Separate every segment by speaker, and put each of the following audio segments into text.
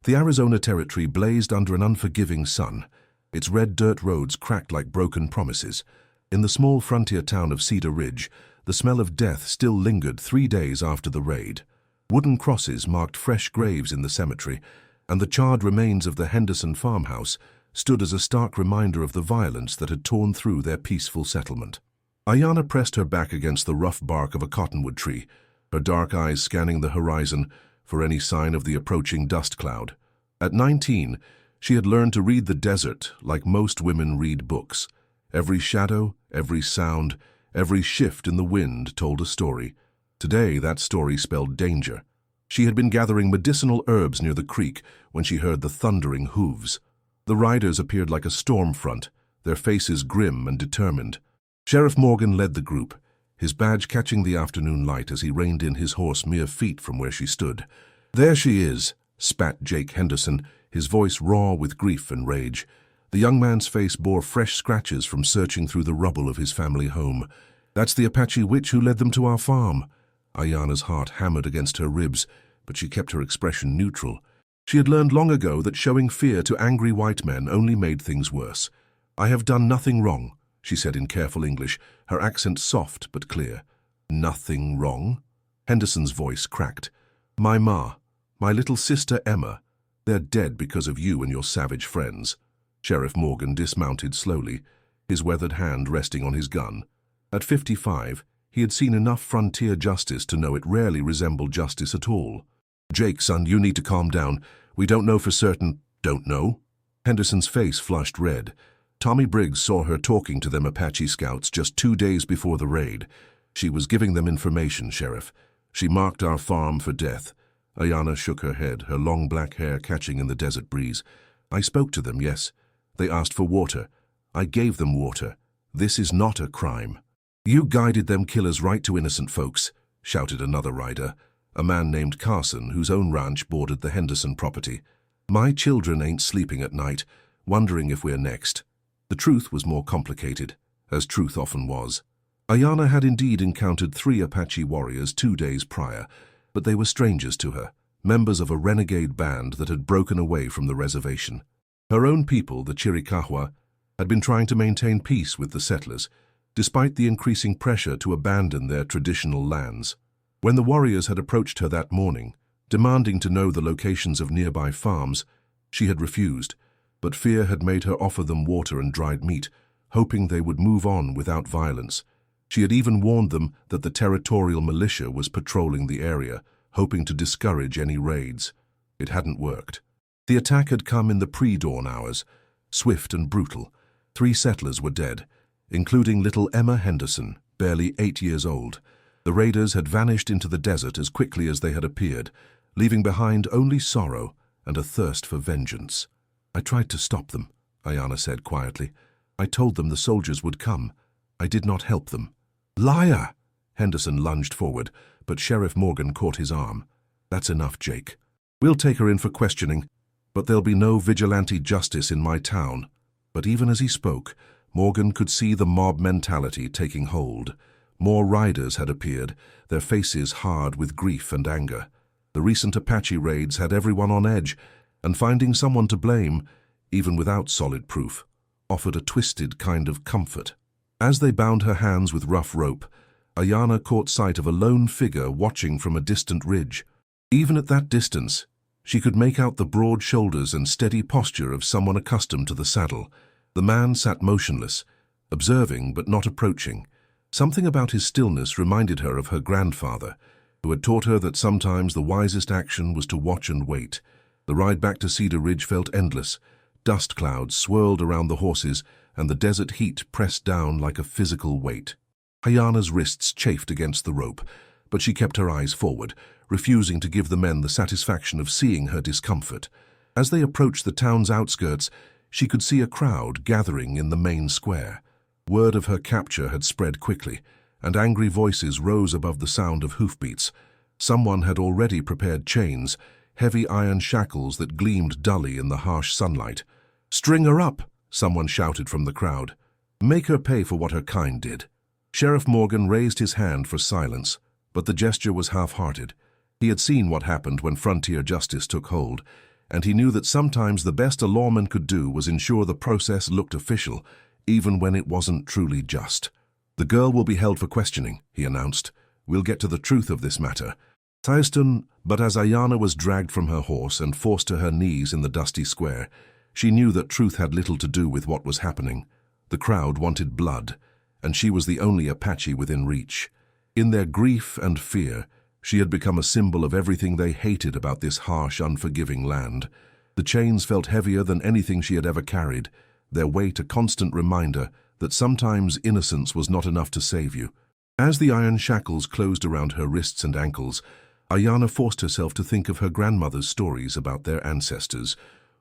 Speaker 1: The Arizona Territory blazed under an unforgiving sun. Its red dirt roads cracked like broken promises. In the small frontier town of Cedar Ridge, the smell of death still lingered 3 days after the raid. Wooden crosses marked fresh graves in the cemetery, and the charred remains of the Henderson farmhouse stood as a stark reminder of the violence that had torn through their peaceful settlement. Ayanna pressed her back against the rough bark of a cottonwood tree, her dark eyes scanning the horizon for any sign of the approaching dust cloud. At 19, she had learned to read the desert like most women read books. Every shadow, every sound, every shift in the wind told a story. Today, that story spelled danger. She had been gathering medicinal herbs near the creek when she heard the thundering hooves. The riders appeared like a storm front, their faces grim and determined. Sheriff Morgan led the group, his badge catching the afternoon light as he reined in his horse mere feet from where she stood. "There she is," spat Jake Henderson, his voice raw with grief and rage. The young man's face bore fresh scratches from searching through the rubble of his family home. "That's the Apache witch who led them to our farm." Ayanna's heart hammered against her ribs, but she kept her expression neutral. She had learned long ago that showing fear to angry white men only made things worse. "I have done nothing wrong," she said in careful English, her accent soft but clear. "Nothing wrong?" Henderson's voice cracked. "My ma, my little sister Emma, they're dead because of you and your savage friends." Sheriff Morgan dismounted slowly, his weathered hand resting on his gun. At 55, he had seen enough frontier justice to know it rarely resembled justice at all. "Jake, son, you need to calm down. We don't know for certain." "Don't know?" Henderson's face flushed red. Tommy Briggs saw her talking to them Apache scouts just 2 days before the raid. "She was giving them information, Sheriff. She marked our farm for death." Ayanna shook her head, her long black hair catching in the desert breeze. "I spoke to them, yes. They asked for water. I gave them water. This is not a crime." "You guided them killers right to innocent folks," shouted another rider, a man named Carson, whose own ranch bordered the Henderson property. "My children ain't sleeping at night, wondering if we're next." The truth was more complicated, as truth often was. Ayanna had indeed encountered 3 Apache warriors 2 days prior, but they were strangers to her, members of a renegade band that had broken away from the reservation. Her own people, the Chiricahua, had been trying to maintain peace with the settlers, despite the increasing pressure to abandon their traditional lands. When the warriors had approached her that morning, demanding to know the locations of nearby farms, she had refused, but fear had made her offer them water and dried meat, hoping they would move on without violence. She had even warned them that the territorial militia was patrolling the area, hoping to discourage any raids. It hadn't worked. The attack had come in the pre-dawn hours, swift and brutal. 3 settlers were dead, including little Emma Henderson, barely 8 years old. The raiders had vanished into the desert as quickly as they had appeared, leaving behind only sorrow and a thirst for vengeance. "I tried to stop them," Ayanna said quietly. "I told them the soldiers would come. I did not help them." "Liar!" Henderson lunged forward, but Sheriff Morgan caught his arm. "That's enough, Jake. We'll take her in for questioning, but there'll be no vigilante justice in my town." But even as he spoke, Morgan could see the mob mentality taking hold. More riders had appeared, their faces hard with grief and anger. The recent Apache raids had everyone on edge, and finding someone to blame, even without solid proof, offered a twisted kind of comfort. As they bound her hands with rough rope, Ayanna caught sight of a lone figure watching from a distant ridge. Even at that distance, she could make out the broad shoulders and steady posture of someone accustomed to the saddle. The man sat motionless, observing but not approaching. Something about his stillness reminded her of her grandfather, who had taught her that sometimes the wisest action was to watch and wait. The ride back to Cedar Ridge felt endless. Dust clouds swirled around the horses, and the desert heat pressed down like a physical weight. Ayanna's wrists chafed against the rope, but she kept her eyes forward, refusing to give the men the satisfaction of seeing her discomfort. As they approached the town's outskirts, she could see a crowd gathering in the main square. Word of her capture had spread quickly, and angry voices rose above the sound of hoofbeats. Someone had already prepared chains, heavy iron shackles that gleamed dully in the harsh sunlight. "String her up!" someone shouted from the crowd. "Make her pay for what her kind did." Sheriff Morgan raised his hand for silence, but the gesture was half-hearted. He had seen what happened when frontier justice took hold, and he knew that sometimes the best a lawman could do was ensure the process looked official, even when it wasn't truly just. "The girl will be held for questioning," he announced. "We'll get to the truth of this matter." But as Ayanna was dragged from her horse and forced to her knees in the dusty square, she knew that truth had little to do with what was happening. The crowd wanted blood, and she was the only Apache within reach. In their grief and fear, she had become a symbol of everything they hated about this harsh, unforgiving land. The chains felt heavier than anything she had ever carried, their weight a constant reminder that sometimes innocence was not enough to save you. As the iron shackles closed around her wrists and ankles, Ayanna forced herself to think of her grandmother's stories about their ancestors,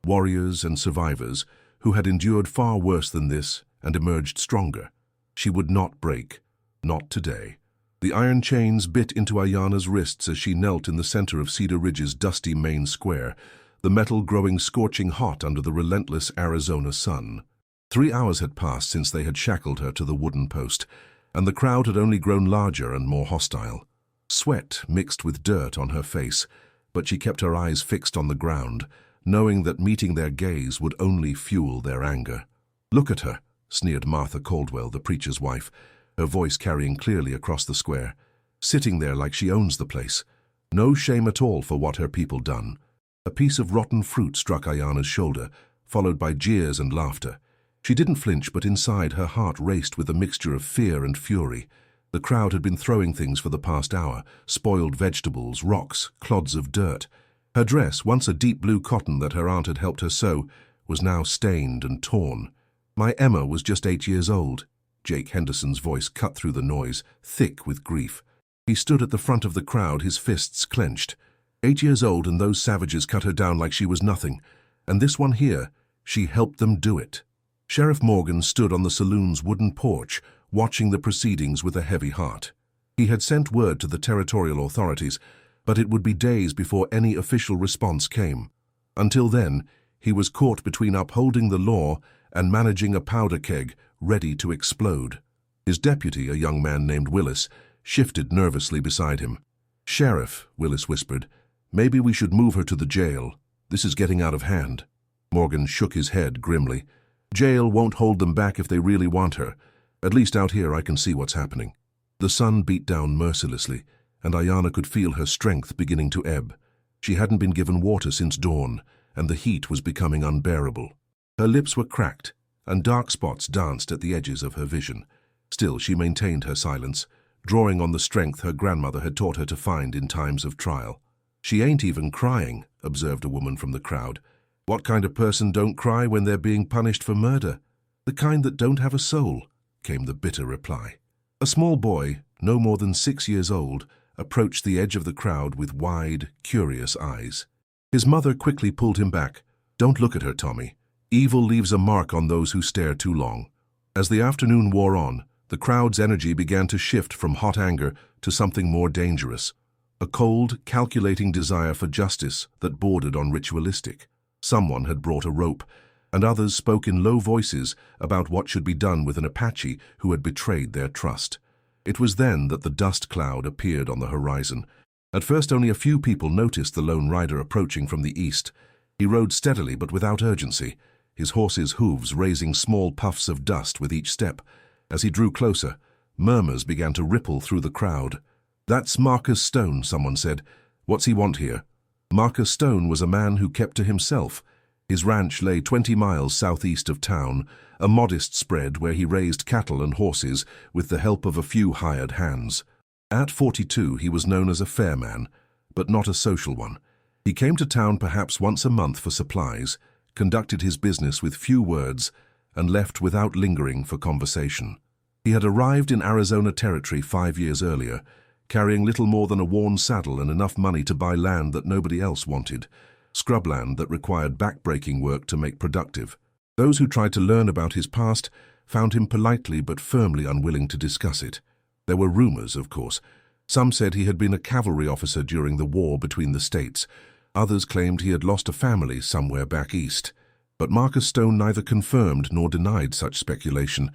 Speaker 1: warriors and survivors who had endured far worse than this and emerged stronger. She would not break. Not today. The iron chains bit into Ayanna's wrists as she knelt in the center of Cedar Ridge's dusty main square, the metal growing scorching hot under the relentless Arizona sun. 3 hours had passed since they had shackled her to the wooden post, and the crowd had only grown larger and more hostile. Sweat mixed with dirt on her face, but she kept her eyes fixed on the ground, knowing that meeting their gaze would only fuel their anger. "Look at her," sneered Martha Caldwell, the preacher's wife, her voice carrying clearly across the square. "Sitting there like she owns the place. No shame at all for what her people done." A piece of rotten fruit struck Ayanna's shoulder, followed by jeers and laughter. She didn't flinch, but inside her heart raced with a mixture of fear and fury. The crowd had been throwing things for the past hour, spoiled vegetables, rocks, clods of dirt. Her dress, once a deep blue cotton that her aunt had helped her sew, was now stained and torn. "My Emma was just 8 years old." Jake Henderson's voice cut through the noise, thick with grief. He stood at the front of the crowd, his fists clenched. 8 years old, and those savages cut her down like she was nothing. And this one here, she helped them do it. Sheriff Morgan stood on the saloon's wooden porch, watching the proceedings with a heavy heart. He had sent word to the territorial authorities, but it would be days before any official response came. Until then, he was caught between upholding the law and managing a powder keg ready to explode. His deputy, a young man named Willis, shifted nervously beside him. "Sheriff," Willis whispered, "maybe we should move her to the jail. This is getting out of hand." Morgan shook his head grimly. "Jail won't hold them back if they really want her. At least out here I can see what's happening." The sun beat down mercilessly, and Ayanna could feel her strength beginning to ebb. She hadn't been given water since dawn, and the heat was becoming unbearable. Her lips were cracked, and dark spots danced at the edges of her vision. Still, she maintained her silence, drawing on the strength her grandmother had taught her to find in times of trial. "She ain't even crying," observed a woman from the crowd. "What kind of person don't cry when they're being punished for murder?" "The kind that don't have a soul," came the bitter reply. A small boy, no more than 6 years old, approached the edge of the crowd with wide, curious eyes. His mother quickly pulled him back. "Don't look at her, Tommy. Evil leaves a mark on those who stare too long." As the afternoon wore on, the crowd's energy began to shift from hot anger to something more dangerous. A cold, calculating desire for justice that bordered on ritualistic. Someone had brought a rope, and others spoke in low voices about what should be done with an Apache who had betrayed their trust. It was then that the dust cloud appeared on the horizon. At first only a few people noticed the lone rider approaching from the east. He rode steadily but without urgency, his horse's hooves raising small puffs of dust with each step. As he drew closer, murmurs began to ripple through the crowd. "That's Marcus Stone," someone said. "What's he want here?" Marcus Stone was a man who kept to himself. His ranch lay 20 miles southeast of town, a modest spread where he raised cattle and horses with the help of a few hired hands. At 42, he was known as a fair man, but not a social one. He came to town perhaps once a month for supplies, conducted his business with few words, and left without lingering for conversation. He had arrived in Arizona territory 5 years earlier, carrying little more than a worn saddle and enough money to buy land that nobody else wanted, scrubland that required back-breaking work to make productive. Those who tried to learn about his past found him politely but firmly unwilling to discuss it. There were rumors, of course. Some said he had been a cavalry officer during the war between the states. Others claimed he had lost a family somewhere back east. But Marcus Stone neither confirmed nor denied such speculation.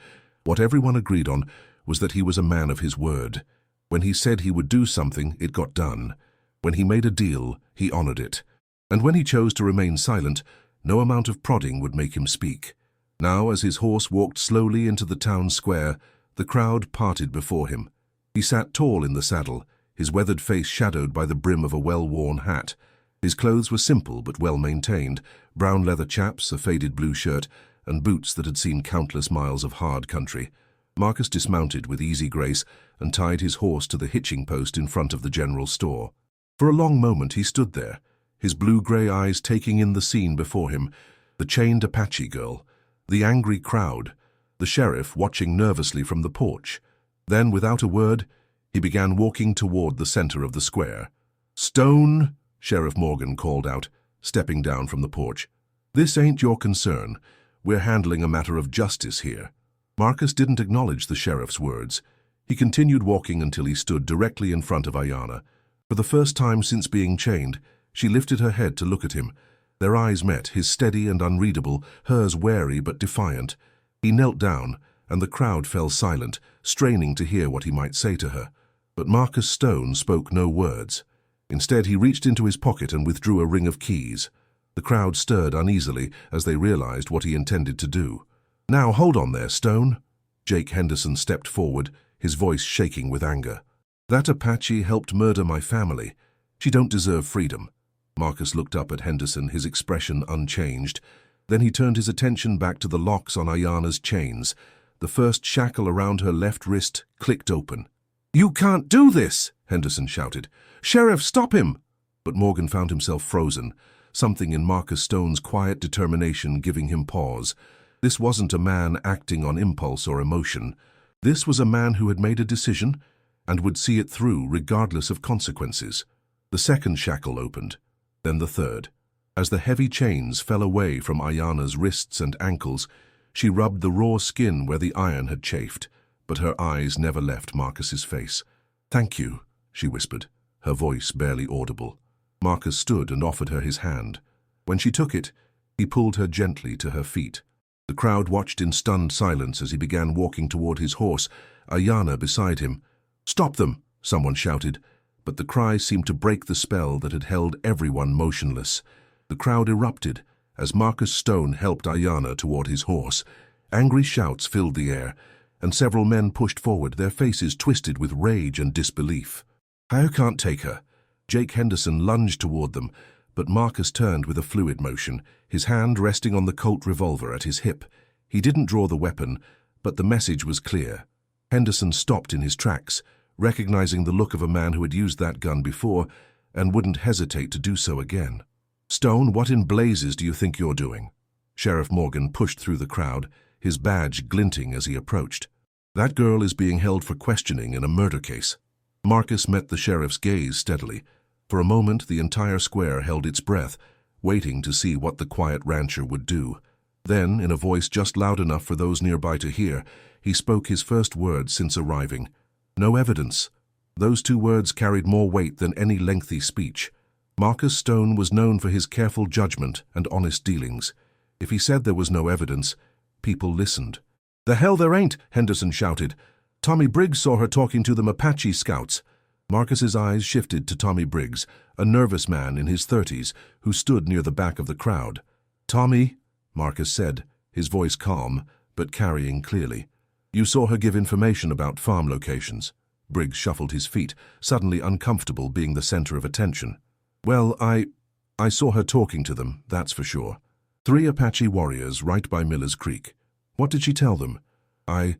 Speaker 1: What everyone agreed on was that he was a man of his word. When he said he would do something, it got done. When he made a deal, he honored it. And when he chose to remain silent, no amount of prodding would make him speak. Now, as his horse walked slowly into the town square, the crowd parted before him. He sat tall in the saddle, his weathered face shadowed by the brim of a well-worn hat. His clothes were simple but well-maintained, brown leather chaps, a faded blue shirt, and boots that had seen countless miles of hard country. Marcus dismounted with easy grace and tied his horse to the hitching post in front of the general store. For a long moment he stood there, his blue-grey eyes taking in the scene before him, the chained Apache girl, the angry crowd, the sheriff watching nervously from the porch. Then, without a word, he began walking toward the center of the square. "Stone," Sheriff Morgan called out, stepping down from the porch. "This ain't your concern. We're handling a matter of justice here." Marcus didn't acknowledge the sheriff's words. He continued walking until he stood directly in front of Ayanna. For the first time since being chained, she lifted her head to look at him. Their eyes met, his steady and unreadable, hers wary but defiant. He knelt down, and the crowd fell silent, straining to hear what he might say to her. But Marcus Stone spoke no words. Instead, he reached into his pocket and withdrew a ring of keys. The crowd stirred uneasily as they realized what he intended to do. "Now, hold on there, Stone." Jake Henderson stepped forward, his voice shaking with anger. "That Apache helped murder my family. She don't deserve freedom." Marcus looked up at Henderson, his expression unchanged. Then he turned his attention back to the locks on Ayanna's chains. The first shackle around her left wrist clicked open. "You can't do this!" Henderson shouted. "Sheriff, stop him!" But Morgan found himself frozen, something in Marcus Stone's quiet determination giving him pause. This wasn't a man acting on impulse or emotion. This was a man who had made a decision and would see it through regardless of consequences. The second shackle opened, then the third. As the heavy chains fell away from Ayanna's wrists and ankles, she rubbed the raw skin where the iron had chafed, but her eyes never left Marcus's face. "Thank you," she whispered, her voice barely audible. Marcus stood and offered her his hand. When she took it, he pulled her gently to her feet. The crowd watched in stunned silence as he began walking toward his horse, Ayanna beside him. "Stop them!" someone shouted, but the cry seemed to break the spell that had held everyone motionless. The crowd erupted as Marcus Stone helped Ayanna toward his horse. Angry shouts filled the air, and several men pushed forward, their faces twisted with rage and disbelief. "I can't take her." Jake Henderson lunged toward them, but Marcus turned with a fluid motion, his hand resting on the Colt revolver at his hip. He didn't draw the weapon, but the message was clear. Henderson stopped in his tracks, recognizing the look of a man who had used that gun before and wouldn't hesitate to do so again. "Stone, what in blazes do you think you're doing?" Sheriff Morgan pushed through the crowd, his badge glinting as he approached. "That girl is being held for questioning in a murder case." Marcus met the sheriff's gaze steadily. For a moment, the entire square held its breath, waiting to see what the quiet rancher would do. Then, in a voice just loud enough for those nearby to hear, he spoke his first words since arriving. "No evidence." Those two words carried more weight than any lengthy speech. Marcus Stone was known for his careful judgment and honest dealings. If he said there was no evidence, people listened. "The hell there ain't!" Henderson shouted. "Tommy Briggs saw her talking to them Apache scouts." Marcus's eyes shifted to Tommy Briggs, a nervous man in his 30s who stood near the back of the crowd. "Tommy," Marcus said, his voice calm, but carrying clearly. "You saw her give information about farm locations." Briggs shuffled his feet, suddenly uncomfortable being the center of attention. "Well, I saw her talking to them, that's for sure. 3 Apache warriors right by Miller's Creek. What did she tell them?" I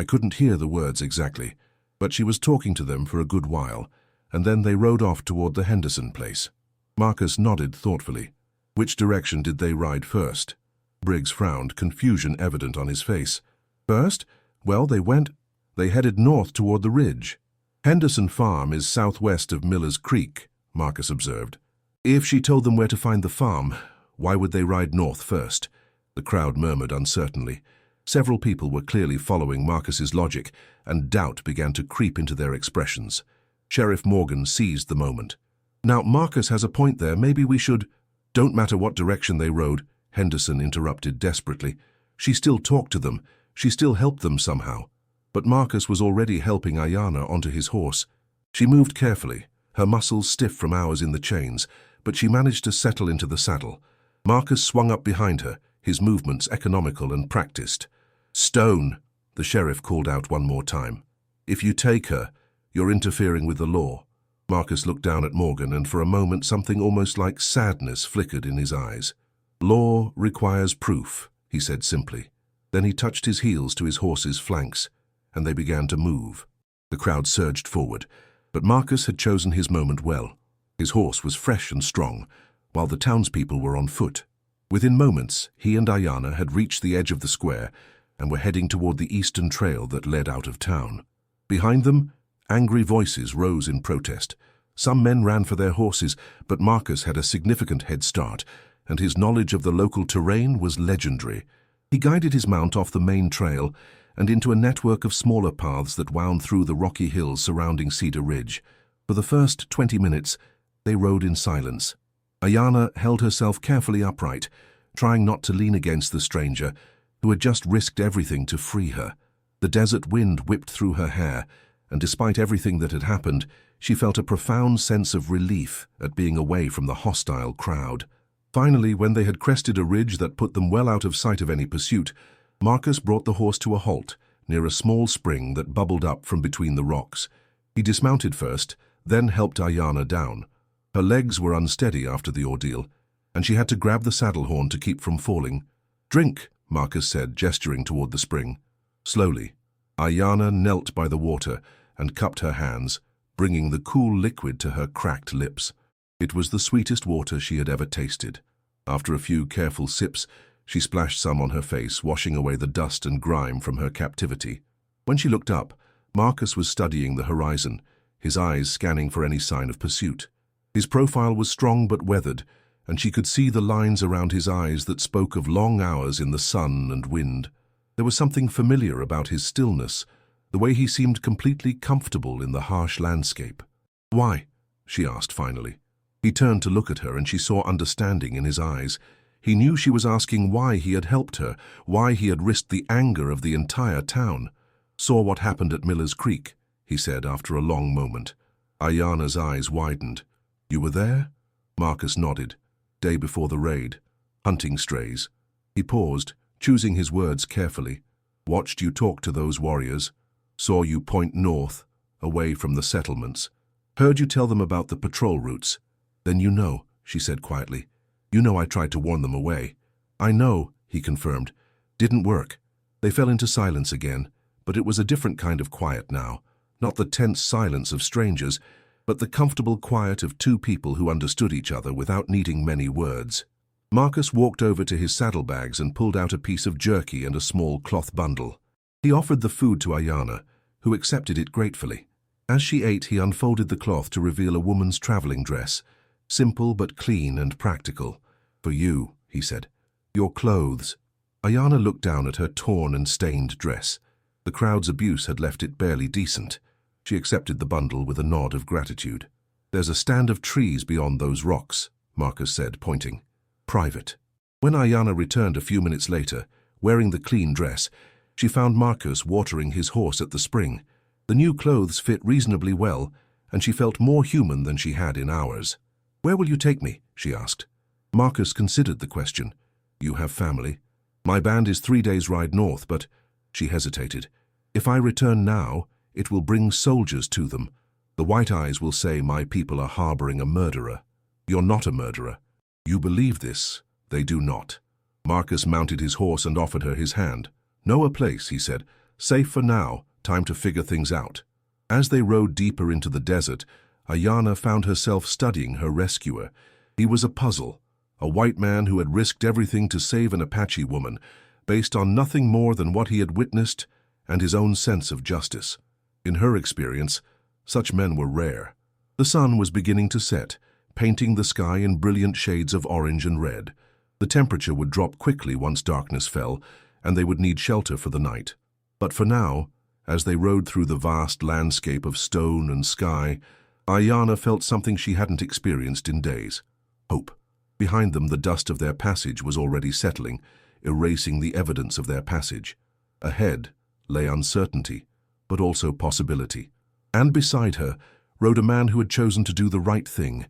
Speaker 1: couldn't hear the words exactly, but she was talking to them for a good while, and then they rode off toward the Henderson place." Marcus nodded thoughtfully. "Which direction did they ride first?" Briggs frowned, confusion evident on his face. "First? Well, they headed north toward the ridge. Henderson Farm is southwest of Miller's Creek," Marcus observed. "If she told them where to find the farm, why would they ride north first?" The crowd murmured uncertainly. Several people were clearly following Marcus's logic, and doubt began to creep into their expressions. Sheriff Morgan seized the moment. "Now, Marcus has a point there. Maybe we should—" "Don't matter what direction they rode," Henderson interrupted desperately. "She still talked to them. She still helped them somehow." But Marcus was already helping Ayanna onto his horse. She moved carefully, her muscles stiff from hours in the chains, but she managed to settle into the saddle. Marcus swung up behind her, his movements economical and practiced. "Stone," the sheriff called out one more time. "If you take her, you're interfering with the law." Marcus looked down at Morgan, and for a moment something almost like sadness flickered in his eyes. "Law requires proof," he said simply. Then he touched his heels to his horse's flanks, and they began to move. The crowd surged forward, but Marcus had chosen his moment well. His horse was fresh and strong, while the townspeople were on foot. Within moments, he and Ayanna had reached the edge of the square and were heading toward the eastern trail that led out of town. Behind them, angry voices rose in protest. Some men ran for their horses, but Marcus had a significant head start, and his knowledge of the local terrain was legendary. He guided his mount off the main trail and into a network of smaller paths that wound through the rocky hills surrounding Cedar Ridge. For the first 20 minutes, they rode in silence. Ayanna held herself carefully upright, trying not to lean against the stranger, who had just risked everything to free her. The desert wind whipped through her hair, and despite everything that had happened, she felt a profound sense of relief at being away from the hostile crowd. Finally, when they had crested a ridge that put them well out of sight of any pursuit, Marcus brought the horse to a halt near a small spring that bubbled up from between the rocks. He dismounted first, then helped Ayanna down. Her legs were unsteady after the ordeal, and she had to grab the saddle horn to keep from falling. "Drink," Marcus said, gesturing toward the spring. Slowly, Ayanna knelt by the water and cupped her hands, bringing the cool liquid to her cracked lips. It was the sweetest water she had ever tasted. After a few careful sips, she splashed some on her face, washing away the dust and grime from her captivity. When she looked up, Marcus was studying the horizon, his eyes scanning for any sign of pursuit. His profile was strong but weathered, and she could see the lines around his eyes that spoke of long hours in the sun and wind. There was something familiar about his stillness, the way he seemed completely comfortable in the harsh landscape. "Why?" she asked finally. He turned to look at her, and she saw understanding in his eyes. He knew she was asking why he had helped her, why he had risked the anger of the entire town. "Saw what happened at Miller's Creek," he said after a long moment. Ayanna's eyes widened. "You were there?" Marcus nodded. "Day before the raid. Hunting strays." He paused, choosing his words carefully. "Watched you talk to those warriors. Saw you point north, away from the settlements. Heard you tell them about the patrol routes. Then you know," she said quietly. "You know I tried to warn them away." "I know," he confirmed. "Didn't work." They fell into silence again, but it was a different kind of quiet now. Not the tense silence of strangers, but the comfortable quiet of two people who understood each other without needing many words. Marcus walked over to his saddlebags and pulled out a piece of jerky and a small cloth bundle. He offered the food to Ayanna, who accepted it gratefully. As she ate, he unfolded the cloth to reveal a woman's traveling dress, simple but clean and practical. "For you," he said. "Your clothes." Ayanna looked down at her torn and stained dress. The crowd's abuse had left it barely decent. She accepted the bundle with a nod of gratitude. "There's a stand of trees beyond those rocks," Marcus said, pointing. "Private." When Ayanna returned a few minutes later, wearing the clean dress, she found Marcus watering his horse at the spring. The new clothes fit reasonably well, and she felt more human than she had in hours. "Where will you take me?" she asked. Marcus considered the question. "You have family." "My band is 3 days' ride north, but—" She hesitated. "If I return now, it will bring soldiers to them. The White Eyes will say my people are harboring a murderer." "You're not a murderer." "You believe this. They do not." Marcus mounted his horse and offered her his hand. "Know a place," he said. "Safe for now. Time to figure things out." As they rode deeper into the desert, Ayanna found herself studying her rescuer. He was a puzzle, a white man who had risked everything to save an Apache woman, based on nothing more than what he had witnessed and his own sense of justice. In her experience, such men were rare. The sun was beginning to set, painting the sky in brilliant shades of orange and red. The temperature would drop quickly once darkness fell, and they would need shelter for the night. But for now, as they rode through the vast landscape of stone and sky, Ayanna felt something she hadn't experienced in days. Hope. Behind them, the dust of their passage was already settling, erasing the evidence of their passage. Ahead lay uncertainty, but also possibility. And beside her rode a man who had chosen to do the right thing,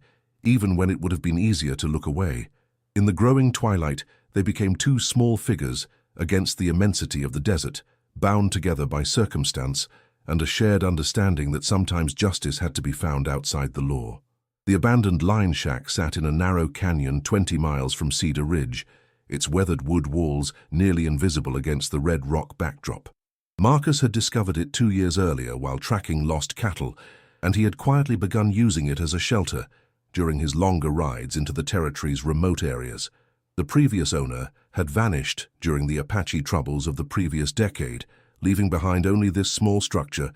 Speaker 1: even when it would have been easier to look away. In the growing twilight, they became two small figures against the immensity of the desert, bound together by circumstance and a shared understanding that sometimes justice had to be found outside the law. The abandoned line shack sat in a narrow canyon 20 miles from Cedar Ridge, its weathered wood walls nearly invisible against the red rock backdrop. Marcus had discovered it 2 years earlier while tracking lost cattle, and he had quietly begun using it as a shelter during his longer rides into the territory's remote areas. The previous owner had vanished during the Apache troubles of the previous decade, leaving behind only this small structure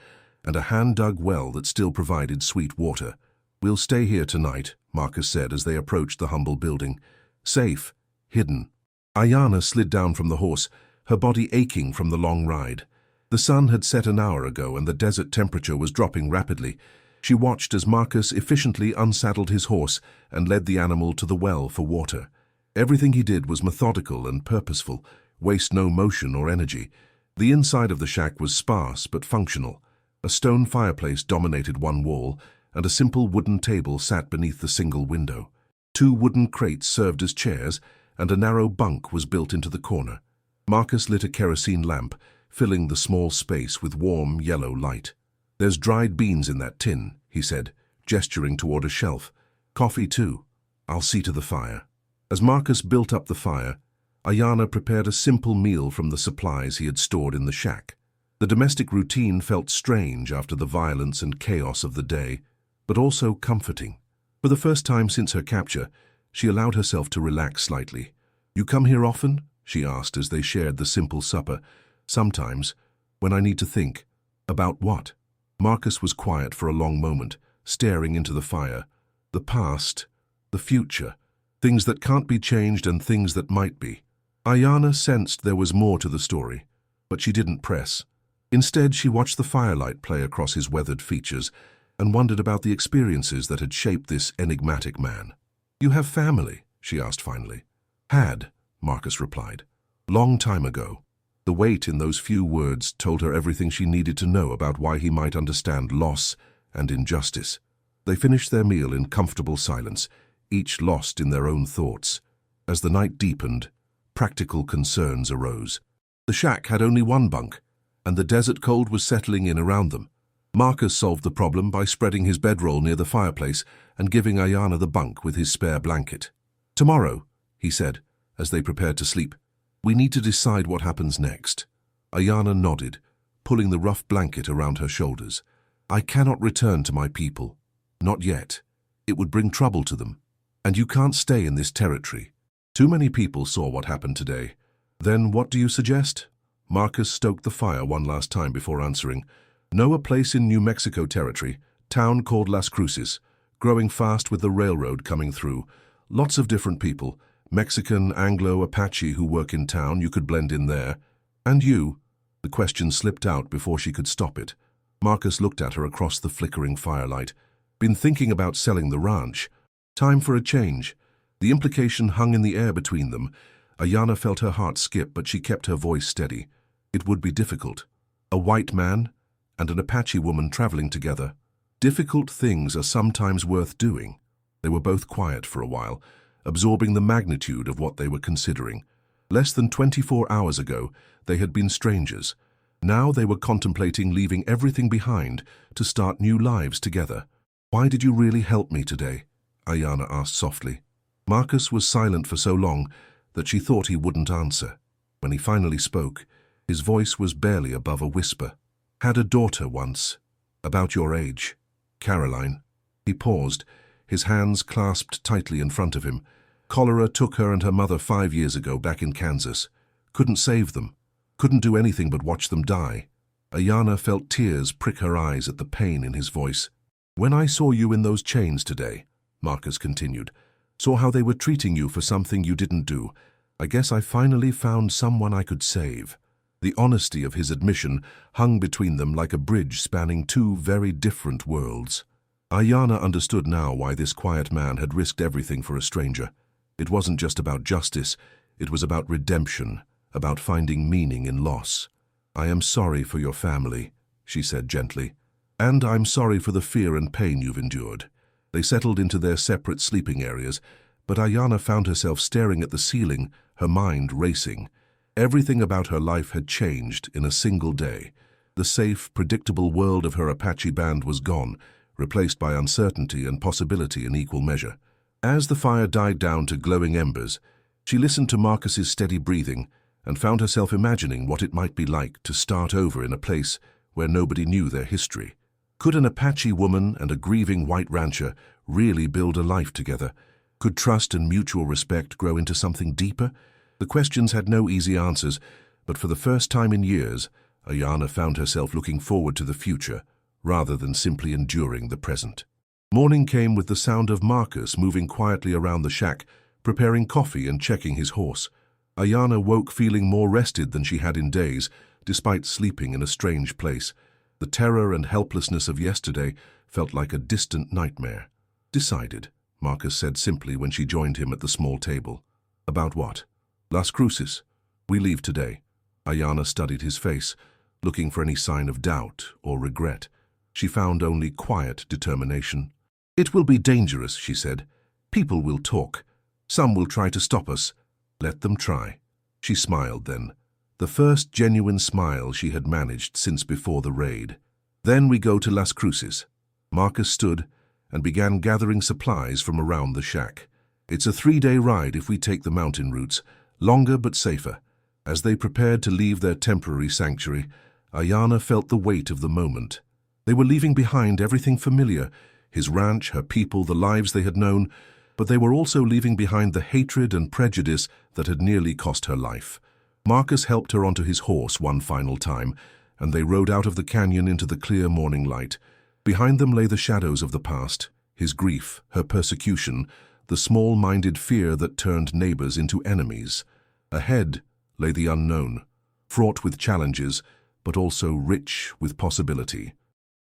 Speaker 1: and a hand-dug well that still provided sweet water. "We'll stay here tonight," Marcus said as they approached the humble building. Safe, hidden. Ayana slid down from the horse, her body aching from the long ride. The sun had set an hour ago and the desert temperature was dropping rapidly. She watched as Marcus efficiently unsaddled his horse and led the animal to the well for water. Everything he did was methodical and purposeful, waste no motion or energy. The inside of the shack was sparse but functional. A stone fireplace dominated one wall, and a simple wooden table sat beneath the single window. 2 wooden crates served as chairs, and a narrow bunk was built into the corner. Marcus lit a kerosene lamp, filling the small space with warm yellow light. "There's dried beans in that tin," he said, gesturing toward a shelf. "Coffee too. I'll see to the fire." As Marcus built up the fire, Ayana prepared a simple meal from the supplies he had stored in the shack. The domestic routine felt strange after the violence and chaos of the day, but also comforting. For the first time since her capture, she allowed herself to relax slightly. "You come here often?" she asked as they shared the simple supper. "Sometimes, when I need to think." "About what?" Marcus was quiet for a long moment, staring into the fire. "The past, the future, things that can't be changed and things that might be." Ayana sensed there was more to the story, but she didn't press. Instead, she watched the firelight play across his weathered features and wondered about the experiences that had shaped this enigmatic man. "You have family?" she asked finally. "Had," Marcus replied. "Long time ago." The weight in those few words told her everything she needed to know about why he might understand loss and injustice. They finished their meal in comfortable silence, each lost in their own thoughts. As the night deepened, practical concerns arose. The shack had only one bunk, and the desert cold was settling in around them. Marcus solved the problem by spreading his bedroll near the fireplace and giving Ayana the bunk with his spare blanket. "Tomorrow," he said, as they prepared to sleep, "we need to decide what happens next." Ayana nodded, pulling the rough blanket around her shoulders. "I cannot return to my people. Not yet. It would bring trouble to them. And you can't stay in this territory. Too many people saw what happened today." "Then what do you suggest?" Marcus stoked the fire one last time before answering. "Know a place in New Mexico territory, town called Las Cruces, growing fast with the railroad coming through. Lots of different people, Mexican, Anglo, Apache who work in town, you could blend in there. And you?" The question slipped out before she could stop it. Marcus looked at her across the flickering firelight. "Been thinking about selling the ranch. Time for a change." The implication hung in the air between them. Ayana felt her heart skip, but she kept her voice steady. It would be difficult. A white man and an Apache woman traveling together. Difficult things are sometimes worth doing. They were both quiet for a while, absorbing the magnitude of what they were considering. Less than 24 hours ago, they had been strangers. Now they were contemplating leaving everything behind to start new lives together. "Why did you really help me today?" Ayana asked softly. Marcus was silent for so long that she thought he wouldn't answer. When he finally spoke, his voice was barely above a whisper. "Had a daughter once, about your age. Caroline." He paused, his hands clasped tightly in front of him. "Cholera took her and her mother 5 years ago back in Kansas. Couldn't save them. Couldn't do anything but watch them die." Ayana felt tears prick her eyes at the pain in his voice. "When I saw you in those chains today," Marcus continued, "saw how they were treating you for something you didn't do, I guess I finally found someone I could save." The honesty of his admission hung between them like a bridge spanning 2 very different worlds. Ayana understood now why this quiet man had risked everything for a stranger. It wasn't just about justice, it was about redemption, about finding meaning in loss. "I am sorry for your family," she said gently. "And I'm sorry for the fear and pain you've endured. They settled into their separate sleeping areas, but Ayana found herself staring at the ceiling, her mind racing. Everything about her life had changed in a single day. The safe, predictable world of her Apache band was gone, replaced by uncertainty and possibility in equal measure. As the fire died down to glowing embers, she listened to Marcus's steady breathing and found herself imagining what it might be like to start over in a place where nobody knew their history. Could an Apache woman and a grieving white rancher really build a life together? Could trust and mutual respect grow into something deeper? The questions had no easy answers, but for the first time in years, Ayana found herself looking forward to the future rather than simply enduring the present. Morning came with the sound of Marcus moving quietly around the shack, preparing coffee and checking his horse. Ayana woke feeling more rested than she had in days, despite sleeping in a strange place. The terror and helplessness of yesterday felt like a distant nightmare. "Decided," Marcus said simply when she joined him at the small table. "About what?" "Las Cruces. We leave today." Ayana studied his face, looking for any sign of doubt or regret. She found only quiet determination. "It will be dangerous," she said. "People will talk. Some will try to stop us. Let them try." She smiled then, the first genuine smile she had managed since before the raid. "Then we go to Las Cruces." Marcus stood and began gathering supplies from around the shack. "It's a 3-day ride if we take the mountain routes, longer but safer." As they prepared to leave their temporary sanctuary, Ayana felt the weight of the moment. They were leaving behind everything familiar, his ranch, her people, the lives they had known, but they were also leaving behind the hatred and prejudice that had nearly cost her life. Marcus helped her onto his horse one final time, and they rode out of the canyon into the clear morning light. Behind them lay the shadows of the past, his grief, her persecution, the small-minded fear that turned neighbors into enemies. Ahead lay the unknown, fraught with challenges, but also rich with possibility.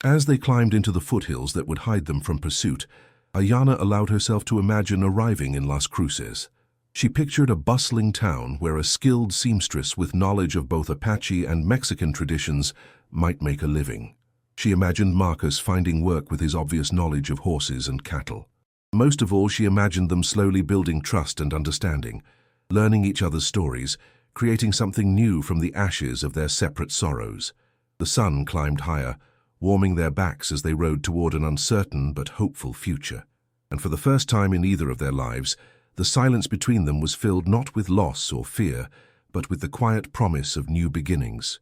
Speaker 1: As they climbed into the foothills that would hide them from pursuit, Ayana allowed herself to imagine arriving in Las Cruces. She pictured a bustling town where a skilled seamstress with knowledge of both Apache and Mexican traditions might make a living. She imagined Marcus finding work with his obvious knowledge of horses and cattle. Most of all, she imagined them slowly building trust and understanding, learning each other's stories, creating something new from the ashes of their separate sorrows. The sun climbed higher, warming their backs as they rode toward an uncertain but hopeful future. And for the first time in either of their lives, the silence between them was filled not with loss or fear, but with the quiet promise of new beginnings.